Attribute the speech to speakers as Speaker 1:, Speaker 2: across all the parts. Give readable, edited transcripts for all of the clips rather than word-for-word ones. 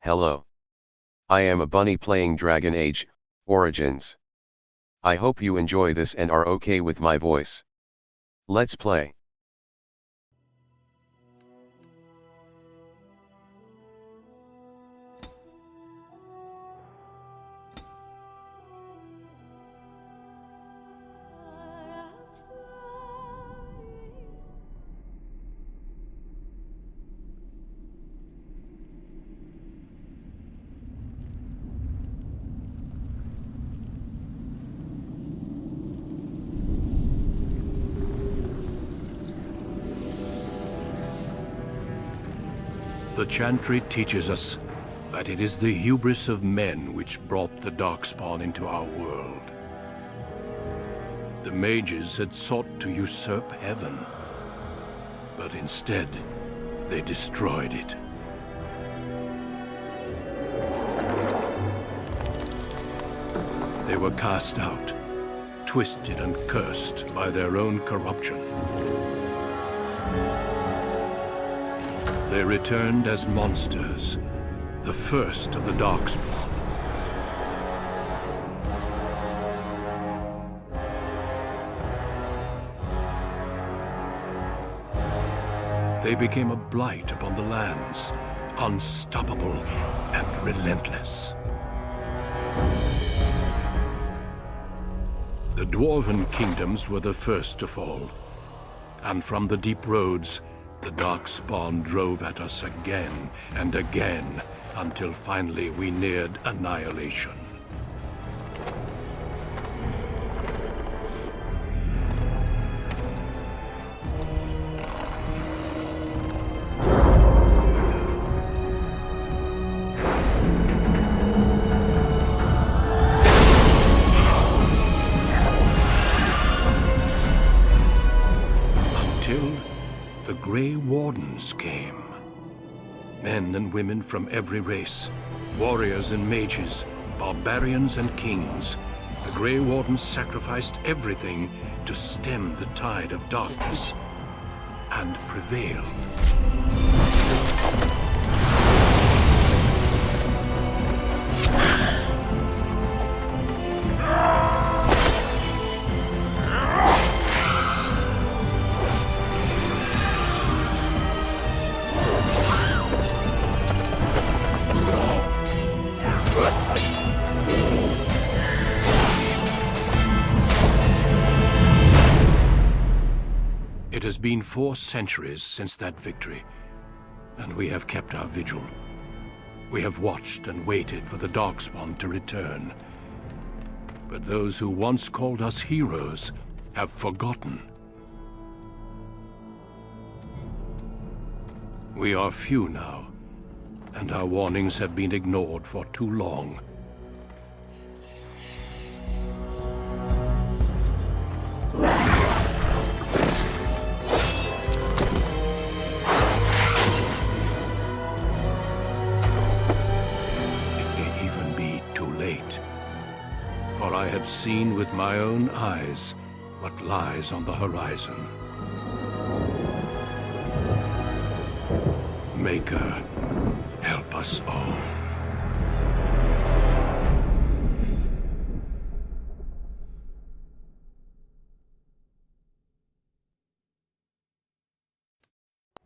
Speaker 1: Hello. I am a bunny playing Dragon Age Origins. I hope you enjoy this and are okay with my voice. Let's play.
Speaker 2: The Chantry teaches us that it is the hubris of men which brought the Darkspawn into our world. The mages had sought to usurp heaven, but instead, they destroyed it. They were cast out, twisted and cursed by their own corruption. They returned as monsters, the first of the Darkspawn. They became a blight upon the lands, unstoppable and relentless. The Dwarven kingdoms were the first to fall, and from the deep roads, the Darkspawn drove at us again and again, until finally we neared annihilation. The Grey Wardens came. Men and women from every race, warriors and mages, barbarians and kings. The Grey Wardens sacrificed everything to stem the tide of darkness, and prevailed. It has been 4 centuries since that victory, and we have kept our vigil. We have watched and waited for the Darkspawn to return. But those who once called us heroes have forgotten. We are few now, and our warnings have been ignored for too long. For I have seen with my own eyes what lies on the horizon. Maker, help us all.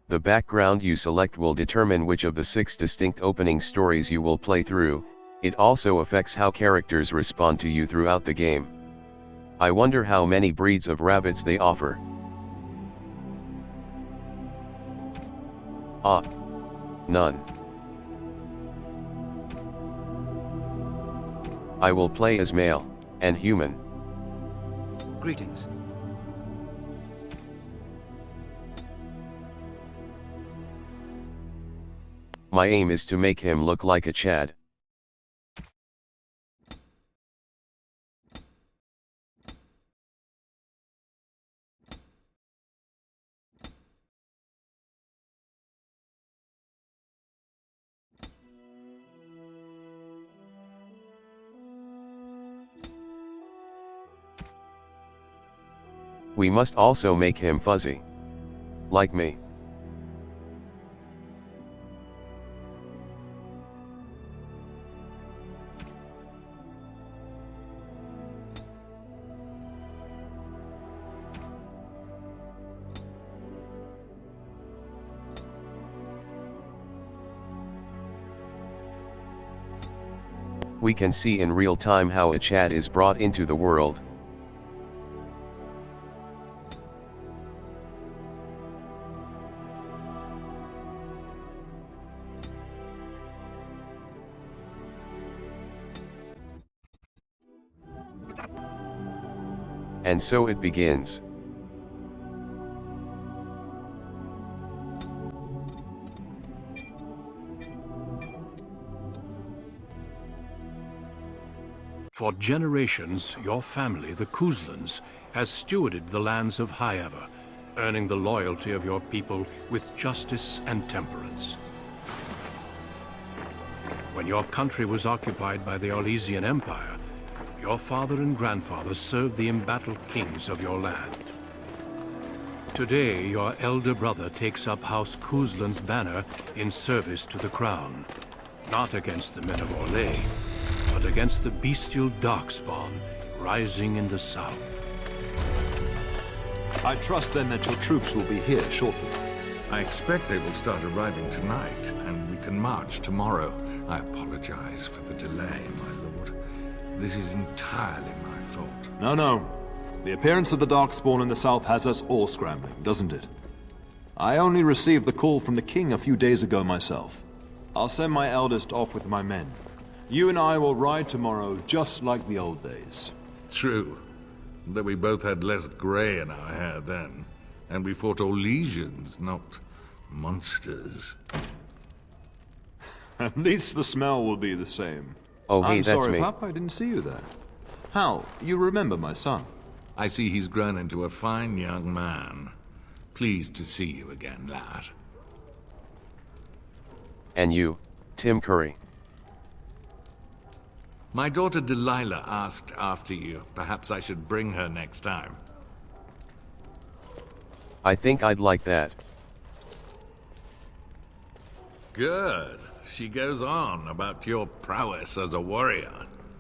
Speaker 1: The background you select will determine which of the 6 distinct opening stories you will play through. It also affects how characters respond to you throughout the game. I wonder how many breeds of rabbits they offer. Ah. None. I will play as male and human.
Speaker 3: Greetings.
Speaker 1: My aim is to make him look like a Chad. We must also make him fuzzy. Like me. We can see in real time how a Chad is brought into the world. And so it begins.
Speaker 2: For generations, your family, the Kuzlans, has stewarded the lands of Highever, earning the loyalty of your people with justice and temperance. When your country was occupied by the Orlesian Empire, your father and grandfather served the embattled kings of your land. Today, your elder brother takes up House Kuzlan's banner in service to the crown, not against the men of Orlais, but against the bestial Darkspawn rising in the south.
Speaker 4: I trust then that your troops will be here shortly.
Speaker 5: I expect they will start arriving tonight, and we can march tomorrow. I apologize for the delay, my lord. This is entirely my fault.
Speaker 4: No. The appearance of the Darkspawn in the south has us all scrambling, doesn't it? I only received the call from the king a few days ago myself. I'll send my eldest off with my men. You and I will ride tomorrow just like the old days.
Speaker 5: True. Though we both had less grey in our hair then. And we fought Orlesians, not monsters.
Speaker 4: At least the smell will be the same.
Speaker 1: Oh hey,
Speaker 4: I'm
Speaker 1: that's
Speaker 4: sorry,
Speaker 1: me.
Speaker 4: Pup, I didn't see you there. Hal, you remember my son?
Speaker 5: I see he's grown into a fine young man. Pleased to see you again, lad.
Speaker 1: And you, Tim Curry.
Speaker 5: My daughter Delilah asked after you. Perhaps I should bring her next time.
Speaker 1: I think I'd like that.
Speaker 5: Good. She goes on about your prowess as a warrior.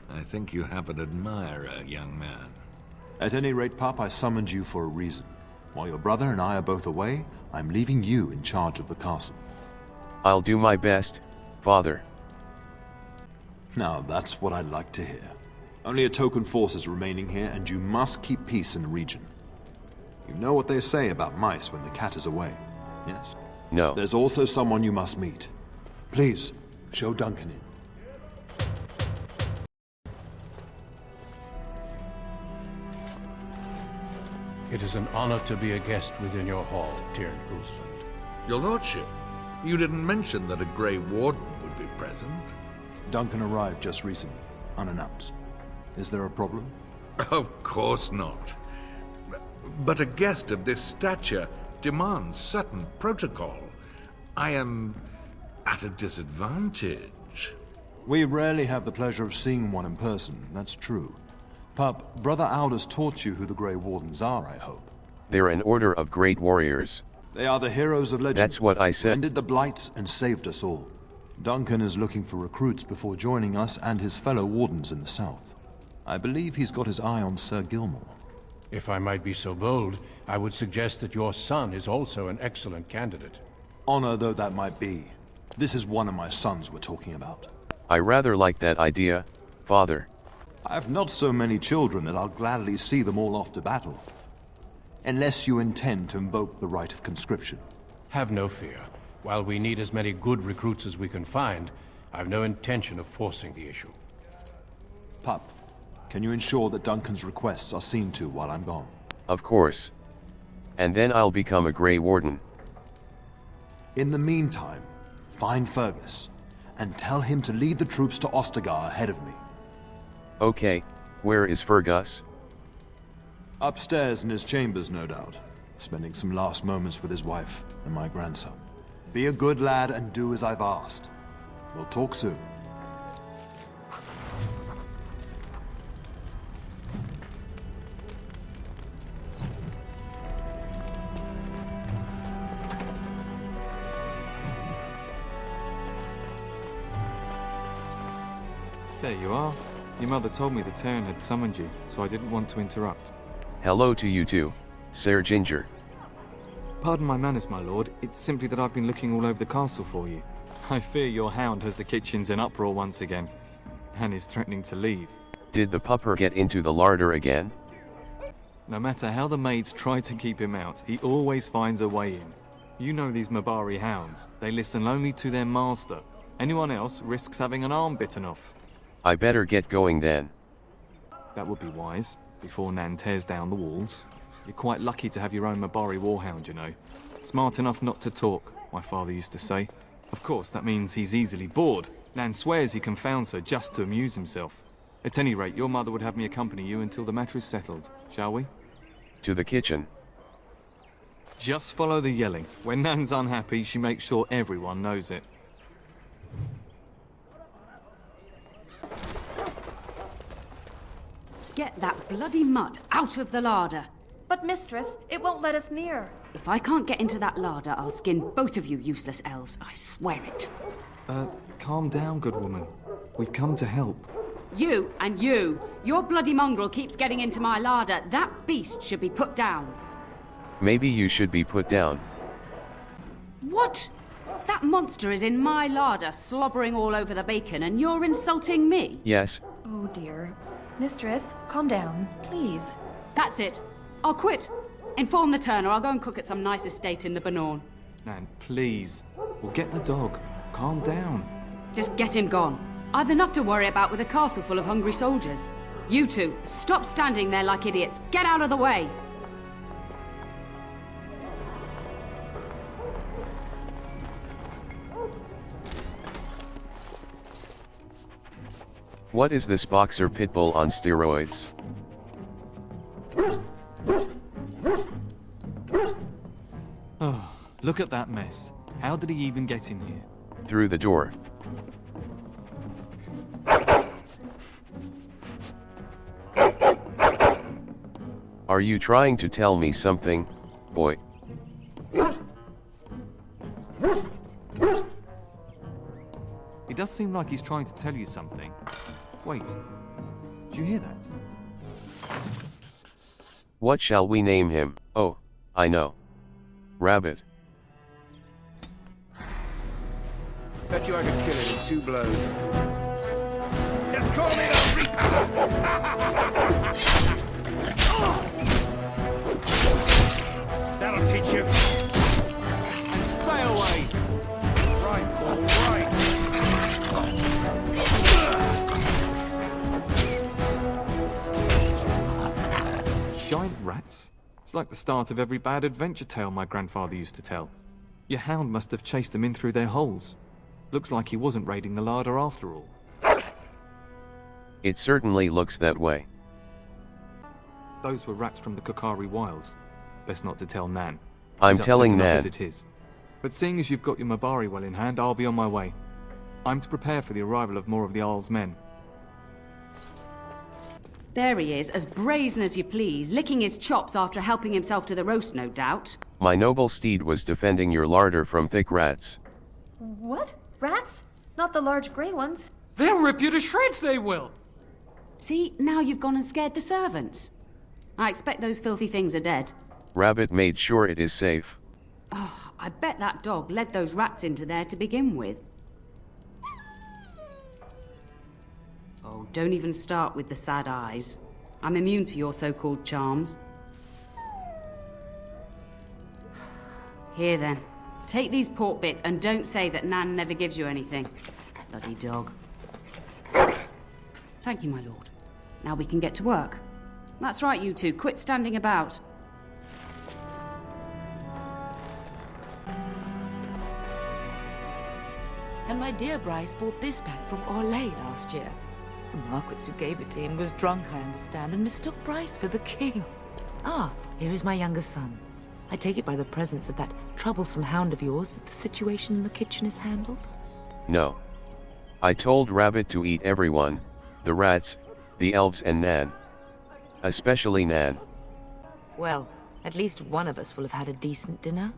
Speaker 5: I think you have an admirer, young man.
Speaker 4: At any rate, Pup, I summoned you for a reason. While your brother and I are both away, I'm leaving you in charge of the castle.
Speaker 1: I'll do my best, Father.
Speaker 4: Now, that's what I'd like to hear. Only a token force is remaining here, and you must keep peace in the region. You know what they say about mice when the cat is away, yes?
Speaker 1: No.
Speaker 4: There's also someone you must meet. Please, show Duncan in.
Speaker 2: It is an honor to be a guest within your hall, Tyrn Kuzland.
Speaker 5: Your lordship, you didn't mention that a Grey Warden would be present.
Speaker 4: Duncan arrived just recently, unannounced. Is there a problem?
Speaker 5: Of course not. But a guest of this stature demands certain protocol. I am at a disadvantage.
Speaker 4: We rarely have the pleasure of seeing one in person, that's true. Pup, Brother Aldous taught you who the Grey Wardens are, I hope.
Speaker 1: They're an order of great warriors.
Speaker 4: They are the heroes of legend.
Speaker 1: That's what I said.
Speaker 4: Ended the Blights and saved us all. Duncan is looking for recruits before joining us and his fellow Wardens in the south. I believe he's got his eye on Sir Gilmore.
Speaker 2: If I might be so bold, I would suggest that your son is also an excellent candidate.
Speaker 4: Honor though that might be, this is one of my sons we're talking about.
Speaker 1: I rather like that idea, Father.
Speaker 4: I've not so many children that I'll gladly see them all off to battle. Unless you intend to invoke the right of conscription.
Speaker 2: Have no fear. While we need as many good recruits as we can find, I've no intention of forcing the issue.
Speaker 4: Pup, can you ensure that Duncan's requests are seen to while I'm gone?
Speaker 1: Of course. And then I'll become a Grey Warden.
Speaker 4: In the meantime, find Fergus, and tell him to lead the troops to Ostagar ahead of me.
Speaker 1: Okay, where is Fergus?
Speaker 4: Upstairs in his chambers, no doubt, spending some last moments with his wife and my grandson. Be a good lad and do as I've asked. We'll talk soon.
Speaker 3: There you are. Your mother told me the Tyrn had summoned you, so I didn't want to interrupt.
Speaker 1: Hello to you too, Sir Ginger.
Speaker 3: Pardon my manners, my lord. It's simply that I've been looking all over the castle for you. I fear your hound has the kitchens in uproar once again. and is threatening to leave.
Speaker 1: Did the pupper get into the larder again?
Speaker 3: No matter how the maids try to keep him out, he always finds a way in. You know these Mabari hounds. They listen only to their master. Anyone else risks having an arm bitten off.
Speaker 1: I better get going then.
Speaker 3: That would be wise, before Nan tears down the walls. You're quite lucky to have your own Mabari warhound, you know. Smart enough not to talk, my father used to say. Of course, that means he's easily bored. Nan swears he confounds her just to amuse himself. At any rate, your mother would have me accompany you until the matter is settled, shall we?
Speaker 1: To the kitchen.
Speaker 3: Just follow the yelling. When Nan's unhappy, she makes sure everyone knows it.
Speaker 6: Get that bloody mutt out of the larder.
Speaker 7: But mistress, it won't let us near.
Speaker 6: If I can't get into that larder, I'll skin both of you useless elves, I swear it.
Speaker 3: Calm down, good woman. We've come to help.
Speaker 6: You and you. Your bloody mongrel keeps getting into my larder. That beast should be put down.
Speaker 1: Maybe you should be put down.
Speaker 6: What? That monster is in my larder, slobbering all over the bacon, and you're insulting me?
Speaker 1: Yes,
Speaker 7: Oh dear. Mistress, calm down, please.
Speaker 6: That's it. I'll quit. Inform the turner. I'll go and cook at some nice estate in the Banorn.
Speaker 3: Nan, please. We'll get the dog. Calm down.
Speaker 6: Just get him gone. I've enough to worry about with a castle full of hungry soldiers. You two, stop standing there like idiots. Get out of the way.
Speaker 1: what is this boxer pitbull on steroids?
Speaker 3: Oh, look at that mess. How did he even get in here?
Speaker 1: Through the door. Are you trying to tell me something, boy?
Speaker 3: It does seem like he's trying to tell you something. Wait, did you hear that?
Speaker 1: What shall we name him? Oh, I know. Rabbit.
Speaker 8: Bet you I could kill it in 2 blows. Just call me the Reaper! That'll teach you.
Speaker 3: And stay away!
Speaker 8: Right, Paul, right.
Speaker 3: Giant rats? It's like the start of every bad adventure tale my grandfather used to tell. Your hound must have chased them in through their holes. Looks like he wasn't raiding the larder after all.
Speaker 1: It certainly looks that way.
Speaker 3: Those were rats from the Kokari Wilds. Best not to tell Nan.
Speaker 1: I'm
Speaker 3: She's upset
Speaker 1: telling
Speaker 3: enough
Speaker 1: Nan.
Speaker 3: as it is. But seeing as you've got your Mabari well in hand, I'll be on my way. I'm to prepare for the arrival of more of the Arl's men.
Speaker 6: There he is, as brazen as you please, licking his chops after helping himself to the roast, no doubt.
Speaker 1: My noble steed was defending your larder from thick rats.
Speaker 7: What? Rats? Not the large grey ones.
Speaker 9: They'll rip you to shreds, they will!
Speaker 6: See, now you've gone and scared the servants. I expect those filthy things are dead.
Speaker 1: Rabbit made sure it is safe.
Speaker 6: Oh, I bet that dog led those rats into there to begin with. Oh, don't even start with the sad eyes. I'm immune to your so-called charms. Here then, take these pork bits and don't say that Nan never gives you anything. Bloody dog. Thank you, my lord. Now we can get to work. That's right, you two. Quit standing about.
Speaker 10: And my dear Bryce bought this back from Orlais last year. The Marquis who gave it to him was drunk, I understand, and mistook Bryce for the king. Ah, here is my younger son. I take it by the presence of that troublesome hound of yours that the situation in the kitchen is handled?
Speaker 1: No. I told Rabbit to eat everyone, the rats, the elves and Nan. Especially Nan.
Speaker 10: Well, at least one of us will have had a decent dinner.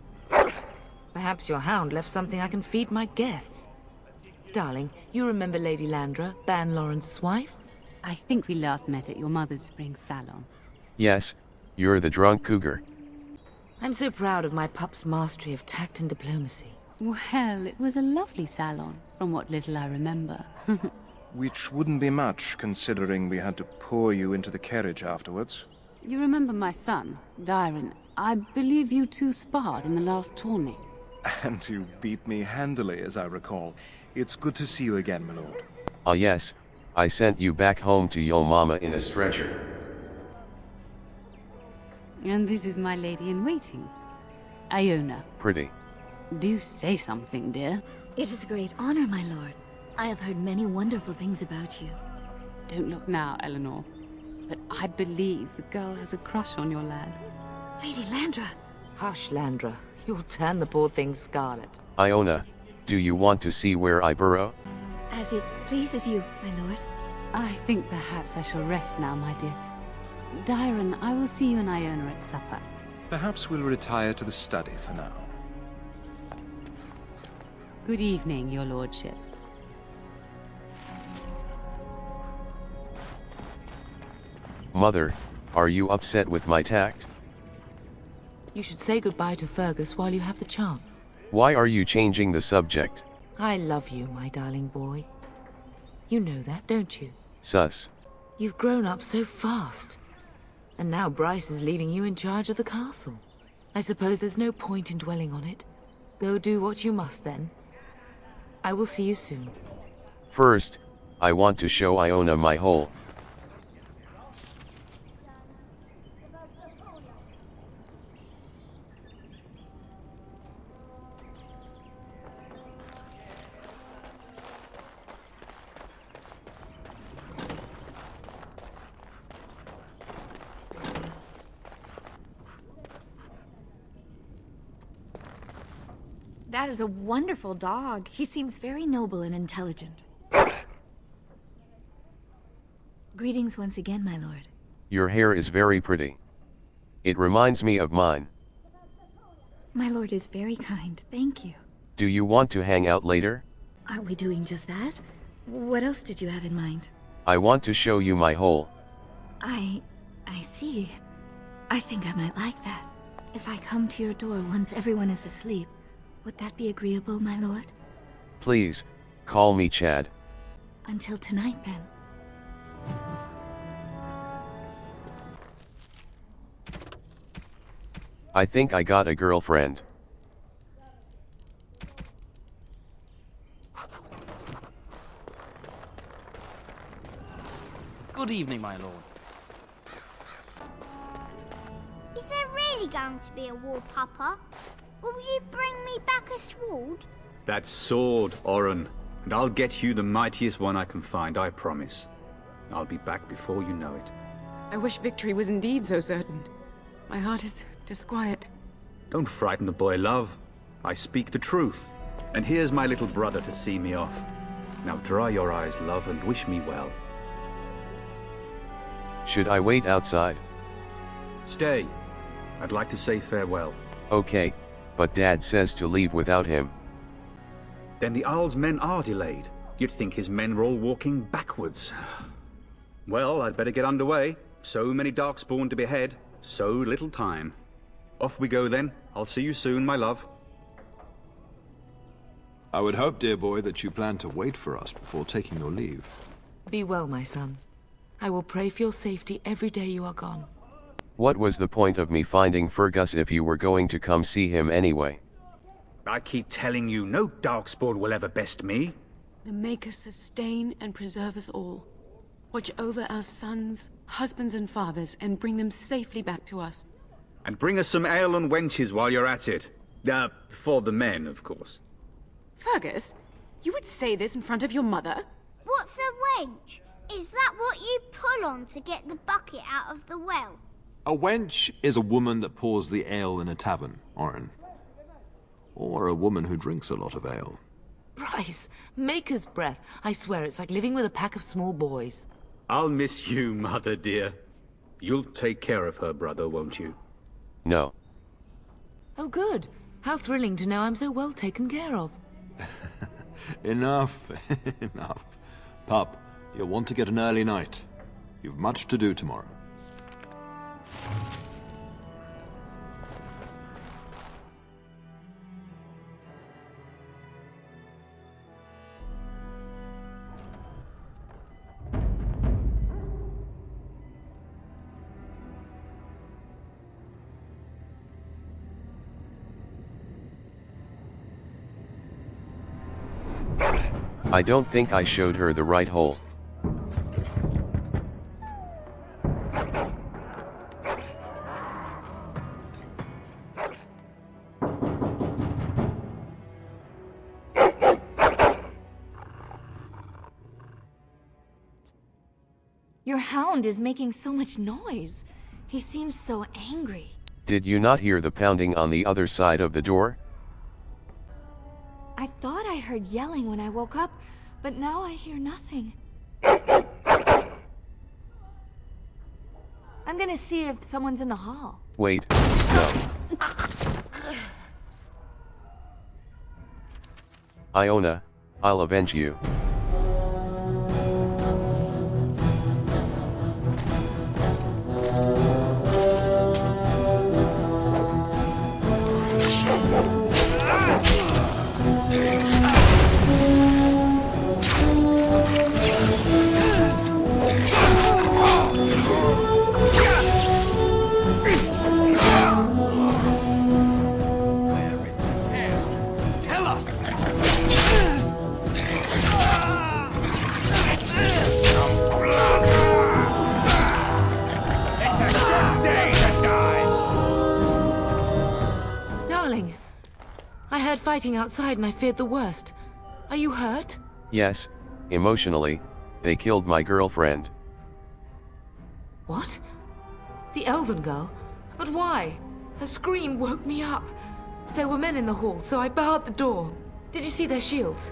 Speaker 10: Perhaps your hound left something I can feed my guests. Darling, you remember Lady Landra, Ban Lawrence's wife?
Speaker 6: I think we last met at your mother's spring salon.
Speaker 1: Yes, you're the drunk cougar.
Speaker 10: I'm so proud of my pup's mastery of tact and diplomacy.
Speaker 6: Well, it was a lovely salon, from what little I remember.
Speaker 8: Which wouldn't be much, considering we had to pour you into the carriage afterwards.
Speaker 6: You remember my son, Dyron? I believe you two sparred in the last tourney.
Speaker 8: And you beat me handily, as I recall. It's good to see you again, my lord.
Speaker 1: Ah yes, I sent you back home to your mama in a stretcher.
Speaker 6: And this is my lady-in-waiting, Iona.
Speaker 1: Pretty.
Speaker 6: Do say something, dear.
Speaker 7: It is a great honor, my lord. I have heard many wonderful things about you.
Speaker 6: Don't look now, Eleanor. But I believe the girl has a crush on your lad.
Speaker 7: Lady Landra!
Speaker 10: Hush, Landra. You'll turn the poor thing scarlet.
Speaker 1: Iona, do you want to see where I burrow?
Speaker 7: As it pleases you, my lord.
Speaker 6: I think perhaps I shall rest now, my dear. Dyron, I will see you and Iona at supper.
Speaker 8: Perhaps we'll retire to the study for now.
Speaker 6: Good evening, your lordship.
Speaker 1: Mother, are you upset with my tact?
Speaker 10: You should say goodbye to Fergus while you have the chance.
Speaker 1: Why are you changing the subject?
Speaker 10: I love you, my darling boy. You know that, don't you?
Speaker 1: Sus.
Speaker 10: You've grown up so fast. And now Bryce is leaving you in charge of the castle. I suppose there's no point in dwelling on it. Go do what you must then. I will see you soon.
Speaker 1: First, I want to show Iona my hole.
Speaker 7: That is a wonderful dog. He seems very noble and intelligent. Greetings once again, my lord.
Speaker 1: Your hair is very pretty. It reminds me of mine.
Speaker 7: My lord is very kind, thank you.
Speaker 1: Do you want to hang out later?
Speaker 7: Are we doing just that? What else did you have in mind?
Speaker 1: I want to show you my hole.
Speaker 7: I see. I think I might like that. If I come to your door once everyone is asleep, would that be agreeable, my lord?
Speaker 1: Please, call me Chad.
Speaker 7: Until tonight, then.
Speaker 1: I think I got a girlfriend.
Speaker 9: Good evening, my lord.
Speaker 11: Is there really going to be a war, Papa? Will you bring me back a sword?
Speaker 12: That sword, Oren. And I'll get you the mightiest one I can find, I promise. I'll be back before you know it.
Speaker 13: I wish victory was indeed so certain. My heart is disquiet.
Speaker 12: Don't frighten the boy, love. I speak the truth. And here's my little brother to see me off. Now dry your eyes, love, and wish me well.
Speaker 1: Should I wait outside?
Speaker 12: Stay. I'd like to say farewell.
Speaker 1: Okay, but Dad says to leave without him.
Speaker 12: Then the Owl's men are delayed. You'd think his men were all walking backwards. Well, I'd better get underway. So many Darkspawn to behead, so little time. Off we go then. I'll see you soon, my love.
Speaker 4: I would hope, dear boy, that you plan to wait for us before taking your leave.
Speaker 10: Be well, my son. I will pray for your safety every day you are gone.
Speaker 1: What was the point of me finding Fergus if you were going to come see him anyway?
Speaker 12: I keep telling you, no Darkspawn will ever best me.
Speaker 13: The Maker sustain and preserve us all. Watch over our sons, husbands and fathers, and bring them safely back to us.
Speaker 12: And bring us some ale and wenches while you're at it. For the men, of course.
Speaker 13: Fergus, you would say this in front of your mother?
Speaker 11: What's a wench? Is that what you pull on to get the bucket out of the well?
Speaker 4: A wench is a woman that pours the ale in a tavern, Oren. Or a woman who drinks a lot of ale.
Speaker 10: Bryce, Maker's breath. I swear it's like living with a pack of small boys.
Speaker 12: I'll miss you, mother dear. You'll take care of her, brother, won't you?
Speaker 1: No.
Speaker 10: Oh, good. How thrilling to know I'm so well taken care of.
Speaker 4: Enough, enough. Pup, you'll want to get an early night. You've much to do tomorrow.
Speaker 1: I don't think I showed her the right hole.
Speaker 7: Your hound is making so much noise. He seems so angry.
Speaker 1: Did you not hear the pounding on the other side of the door?
Speaker 7: I thought I heard yelling when I woke up, but now I hear nothing. I'm gonna see if someone's in the hall.
Speaker 1: Wait, no. Iona, I'll avenge you.
Speaker 10: Fighting outside and I feared the worst. Are you hurt?
Speaker 1: Yes, emotionally, they killed my girlfriend.
Speaker 10: What? The elven girl? But why? Her scream woke me up. There were men in the hall, so I barred the door. Did you see their shields?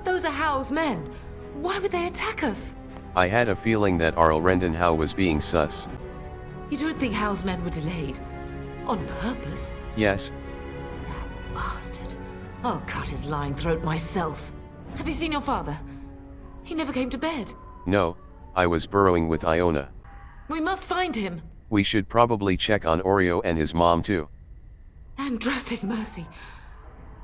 Speaker 10: Those are How's men. Why would they attack us?
Speaker 1: I had a feeling that Arl Rendenhow was being sus.
Speaker 10: You don't think How's men were delayed? On purpose?
Speaker 1: Yes.
Speaker 10: That bastard. I'll cut his lying throat myself. Have you seen your father? He never came to bed.
Speaker 1: No, I was burrowing with Iona.
Speaker 10: We must find him.
Speaker 1: We should probably check on Oreo and his mom too.
Speaker 10: And trust his mercy.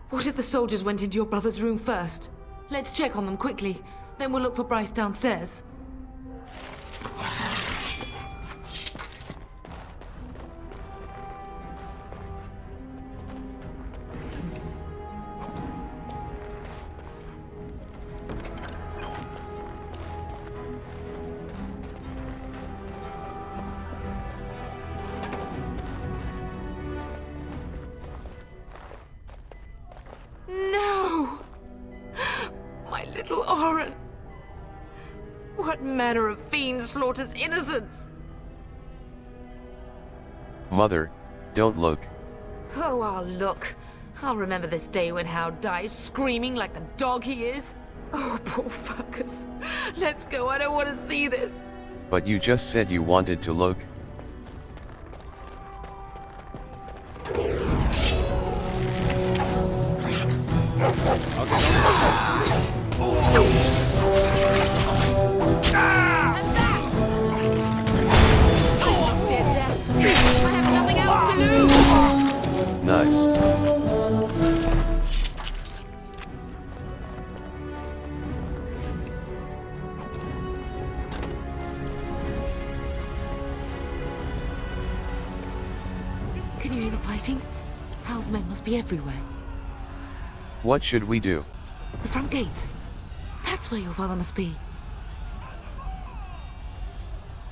Speaker 10: What if the soldiers went into your brother's room first? Let's check on them quickly. Then we'll look for Bryce downstairs. No! My little Oren! What manner of fiend slaughters innocents?
Speaker 1: Mother, don't look.
Speaker 10: Oh, I'll look. I'll remember this day when Hal dies screaming like the dog he is. Oh, poor Fergus. Let's go, I don't want to see this.
Speaker 1: But you just said you wanted to look. Nice.
Speaker 10: Can you hear the fighting? Hal's men must be everywhere.
Speaker 1: What should we do?
Speaker 10: The front gates. That's where your father must be.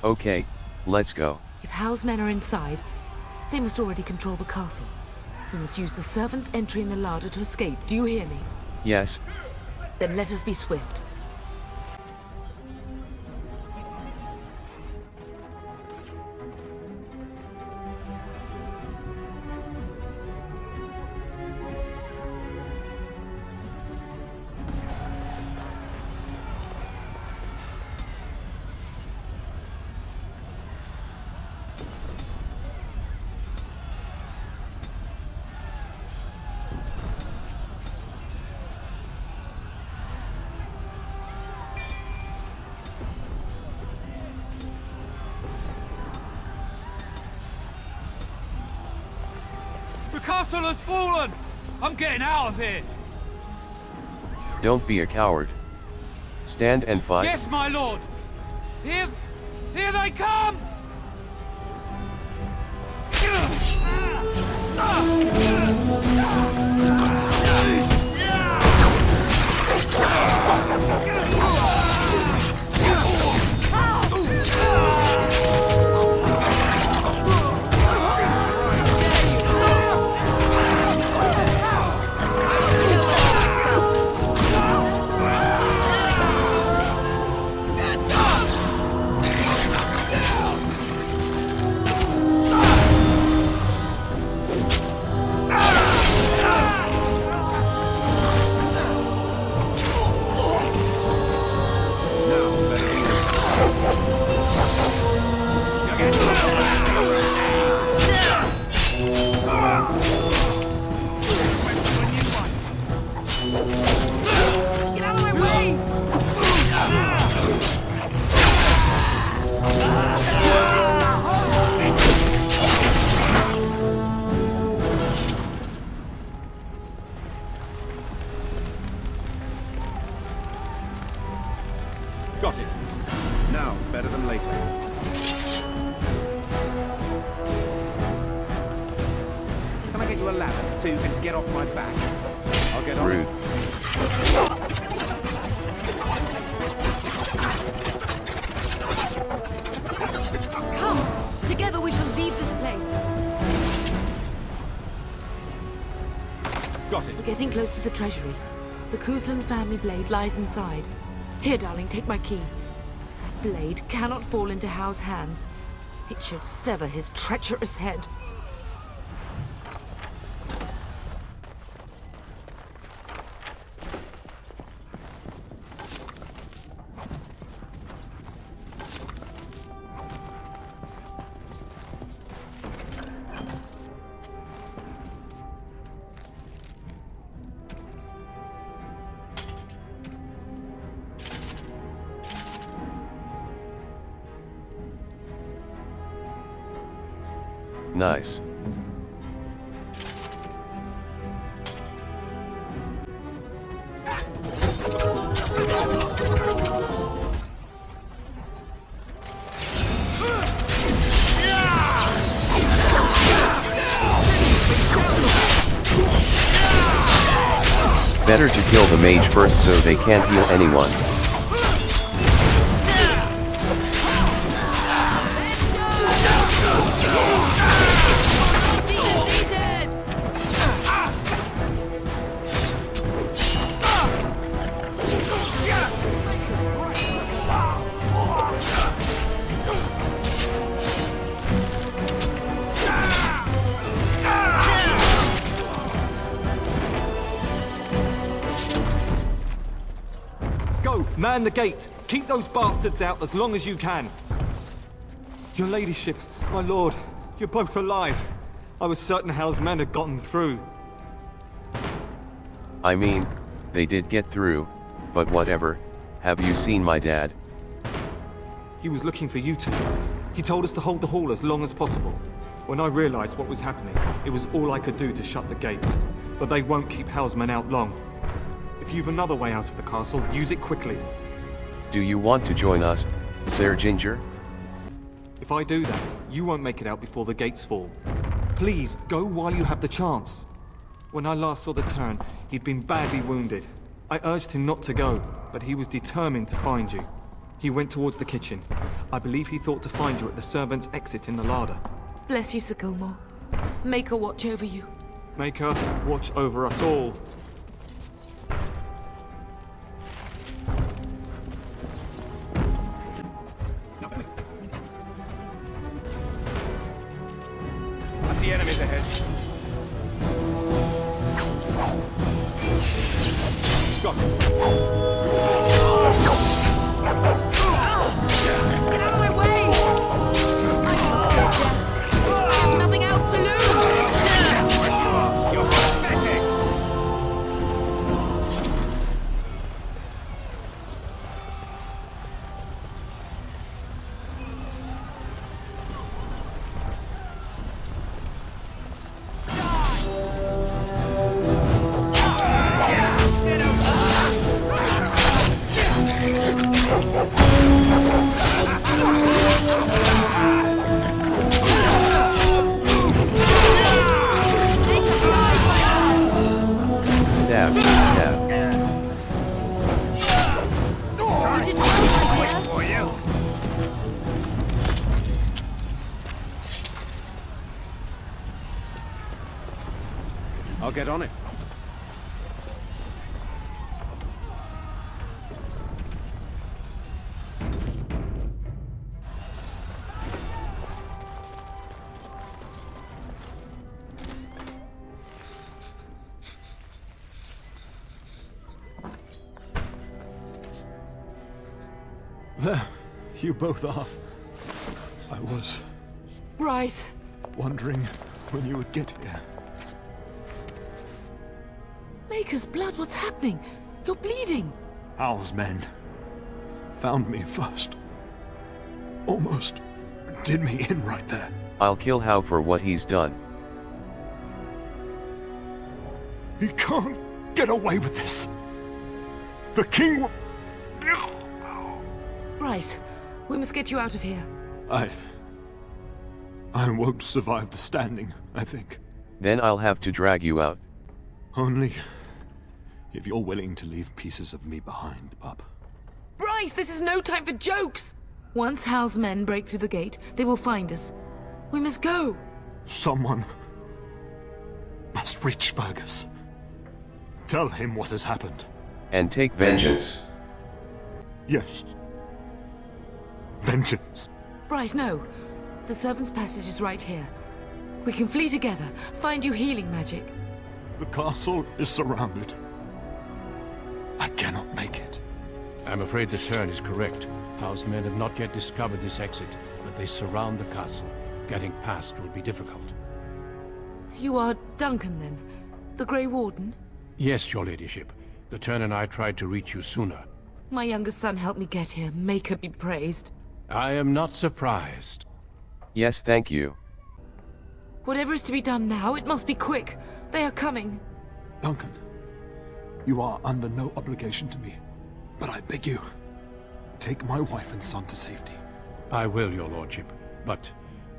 Speaker 1: Okay, let's go.
Speaker 10: If Hal's men are inside, they must already control the castle. We must use the servants' entry in the larder to escape. Do you hear me?
Speaker 1: Yes.
Speaker 10: Then let us be swift.
Speaker 9: The castle has fallen! I'm getting out of here!
Speaker 1: Don't be a coward. Stand and fight.
Speaker 9: Yes, my lord! Here they come!
Speaker 8: Now's better than later. Can I get you a ladder so you can get off my back? I'll get on.
Speaker 1: Rude.
Speaker 10: Come! Together we shall leave this place.
Speaker 8: Got it.
Speaker 10: We're getting close to the treasury. The Kuzlan family blade lies inside. Here, darling, take my key. That blade cannot fall into Hao's hands. It should sever his treacherous head.
Speaker 1: Nice. Better to kill the mage first so they can't heal anyone.
Speaker 3: Man the gate! Keep those bastards out as long as you can! Your ladyship, my lord, you're both alive. I was certain Hao's men had gotten through.
Speaker 1: I mean, they did get through, but whatever. Have you seen my dad?
Speaker 3: He was looking for you two. He told us to hold the hall as long as possible. When I realized what was happening, it was all I could do to shut the gates. But they won't keep Hao's men out long. If you've another way out of the castle, use it quickly.
Speaker 1: Do you want to join us, Sir Ginger?
Speaker 3: If I do that, you won't make it out before the gates fall. Please, go while you have the chance. When I last saw the Terran, he'd been badly wounded. I urged him not to go, but he was determined to find you. He went towards the kitchen. I believe he thought to find you at the servants' exit in the larder.
Speaker 10: Bless you, Sir Gilmore. Make her watch over you.
Speaker 3: Make her watch over us all.
Speaker 8: I see enemies ahead. Got it.
Speaker 6: Get out of my way! Nothing else to lose!
Speaker 8: You're pathetic!
Speaker 1: Stab, stab.
Speaker 8: For you. I'll get on it.
Speaker 4: There, you both are. I was
Speaker 10: Bryce!
Speaker 4: wondering when you would get here.
Speaker 10: Maker's blood, what's happening? You're bleeding!
Speaker 4: Hao's men found me first. Almost did me in right there.
Speaker 1: I'll kill Hao for what he's done.
Speaker 4: He can't get away with this. The king will...
Speaker 10: Bryce, we must get you out of here.
Speaker 4: I won't survive the standing, I think.
Speaker 1: Then I'll have to drag you out.
Speaker 4: Only if you're willing to leave pieces of me behind, pup.
Speaker 10: Bryce, this is no time for jokes! Once Hal's men break through the gate, they will find us. We must go.
Speaker 4: Someone must reach Fergus. Tell him what has happened.
Speaker 1: And take vengeance.
Speaker 4: Yes. Vengeance.
Speaker 10: Bryce, no. The servant's passage is right here. We can flee together, find you healing magic.
Speaker 4: The castle is surrounded. I cannot make it.
Speaker 2: I'm afraid the turn is correct. Hal's men have not yet discovered this exit, but they surround the castle. Getting past will be difficult.
Speaker 10: You are Duncan, then? The Grey Warden?
Speaker 2: Yes, your ladyship. The turn and I tried to reach you sooner.
Speaker 10: My youngest son helped me get here. Make her be praised.
Speaker 2: I am not surprised.
Speaker 1: Yes, thank you.
Speaker 10: Whatever is to be done now, it must be quick. They are coming.
Speaker 4: Duncan, you are under no obligation to me, but I beg you, take my wife and son to safety.
Speaker 2: I will, your lordship, but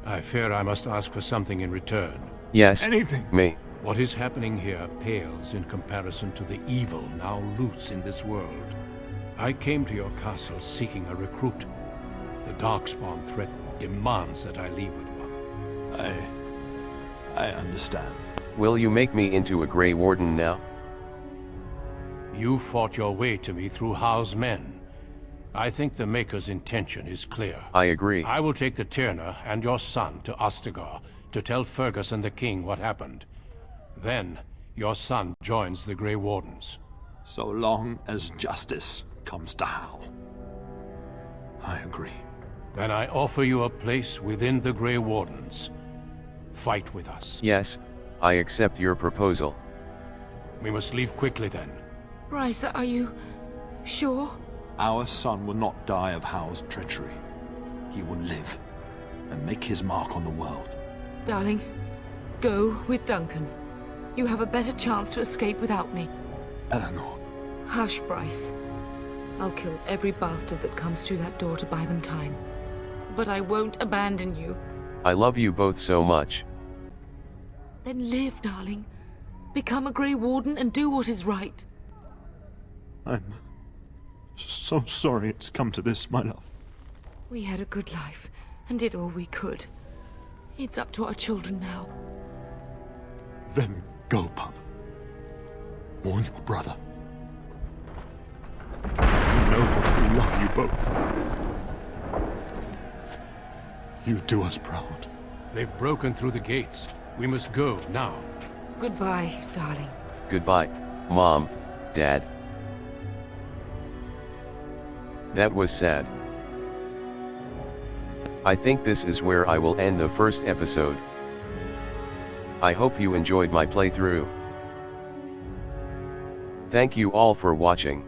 Speaker 2: I fear I must ask for something in return.
Speaker 1: Yes,
Speaker 4: anything.
Speaker 1: Me.
Speaker 2: What is happening here pales in comparison to the evil now loose in this world. I came to your castle seeking a recruit. The Darkspawn threat demands that I leave with one.
Speaker 4: I understand.
Speaker 1: Will you make me into a Grey Warden now?
Speaker 2: You fought your way to me through Hal's men. I think the Maker's intention is clear.
Speaker 1: I agree.
Speaker 2: I will take the Tyrna and your son to Ostagar to tell Fergus and the king what happened. Then, your son joins the Grey Wardens.
Speaker 4: So long as justice comes to Hal. I agree.
Speaker 2: Then I offer you a place within the Grey Wardens. Fight with us.
Speaker 1: Yes, I accept your proposal.
Speaker 2: We must leave quickly then.
Speaker 10: Bryce, are you sure?
Speaker 4: Our son will not die of Hal's treachery. He will live and make his mark on the world.
Speaker 10: Darling, go with Duncan. You have a better chance to escape without me.
Speaker 4: Eleanor.
Speaker 10: Hush, Bryce. I'll kill every bastard that comes through that door to buy them time. But I won't abandon you.
Speaker 1: I love you both so much.
Speaker 10: Then live, darling. Become a Grey Warden and do what is right.
Speaker 4: I'm so sorry it's come to this, my love.
Speaker 10: We had a good life and did all we could. It's up to our children now.
Speaker 4: Then go, pup. Warn your brother. You know that we love you both. You do us proud.
Speaker 2: They've broken through the gates. We must go now.
Speaker 10: Goodbye, darling.
Speaker 1: Goodbye, Mom, Dad. That was sad. I think this is where I will end the first episode. I hope you enjoyed my playthrough. Thank you all for watching.